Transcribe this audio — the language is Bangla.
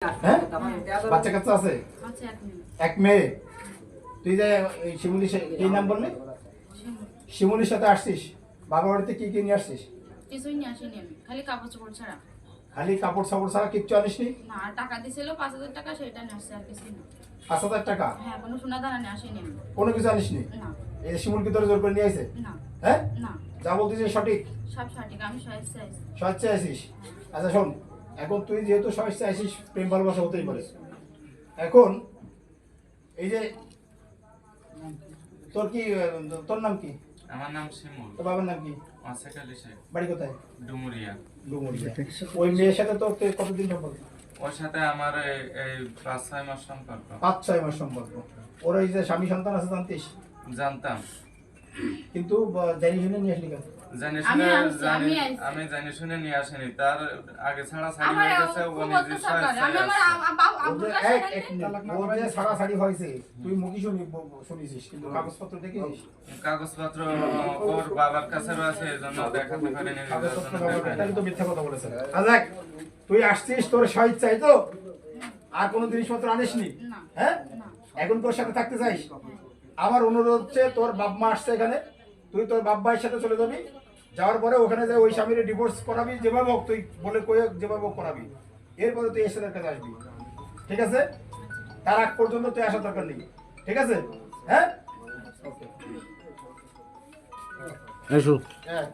হ্যাঁ বাচ্চা কাচ্চা আছে আচ্ছা এক মেয়ে তুই যে শিমুলি কি নাম বললি শিমুলির সাথে আসছিস বাবা বাড়িতে কি কি নিয়ে আসছিস কিছুই নিয়ে আসিনি আমি, খালি কাপড় চোপড় ছাড়া। খালি কাপড় সাপড় ছাড়া কিচ্ছু আনিসনি না, আর টাকা দিছিল 5,000 টাকা, সেটা নিয়ে আসছে, আর কিছুই না। 5,000 টাকা হ্যাঁ, কোনো সোনা দানা নিয়ে আসিনি আমি। কোনো কিছু আনিসনি না এই শিমুল কি তোর জোর করে নিয়ে আইছে না হ্যাঁ না, যা বলতেছিস সঠিক সব সঠিক, আমি সহায়তা চাইছি। সহজে আইসিস আচ্ছা শোন এখন তুই যেহেতু সহজে আইসিস প্রেম ভালোবাসা হতেই পারে এখন এই যে তোর কি তোর নাম কি আমার নাম শিমুল। তোর বাবার নাম কি মাসেক আলী শেখ, বাড়ি কোথায় ডুমুরিয়া। ডুমুরিয়া ওই মেয়ের সাথে তো কতদিন সম্পর্ক ওর সাথে আমার এই 5-6 মাস সম্পর্ক। 5-6 মাস সম্পর্ক ওর এই যে স্বামী সন্তান আছে জানতিস জানতাম, কিন্তু জানি শুনে নিয়ে আসলি কেন আমি জানি শুনে নিয়ে আসিনি। তার আগে ছাড়া ছাড়ি আমার হয়ে গেছে, ও খুব নিজে অত্যাচার করে। আমি আমার আব্বুর কাছে ওর যে ছাড়াছাড়ি হয়েছে তুই মুখী শুনেছিস কিন্তু কাগজপত্র দেখেছিস কাগজপত্র ওর বাবার কাছে রয়েছে, এই জন্য দেখাতে পারিনি। কাগজপত্র তাহলে তো মিথ্যা কথা বলেছে আজাক তুই আসছিস তোর স্বেচ্ছাই তো আর কোনো জিনিসপত্র আনিসনি না হ্যাঁ না, এখন তোর সাথে থাকতে চাইস আমার অনুরোধ হচ্ছে তোর বাপ মা আসছে এখানে তুই তোর বাপ ভাইয়ের সাথে চলে যাবি যাওয়ার পরে ওখানে যে ওই স্বামীর ডিভোর্স করাবি যেভাবে হোক তুই বলে কয়ে যেভাবে হোক করাবি এরপরে তুই এসে কাছে আসবি ঠিক আছে তার আগ পর্যন্ত তুই আসার দরকার নেই ঠিক আছে হ্যাঁ ওকে এসো হ্যাঁ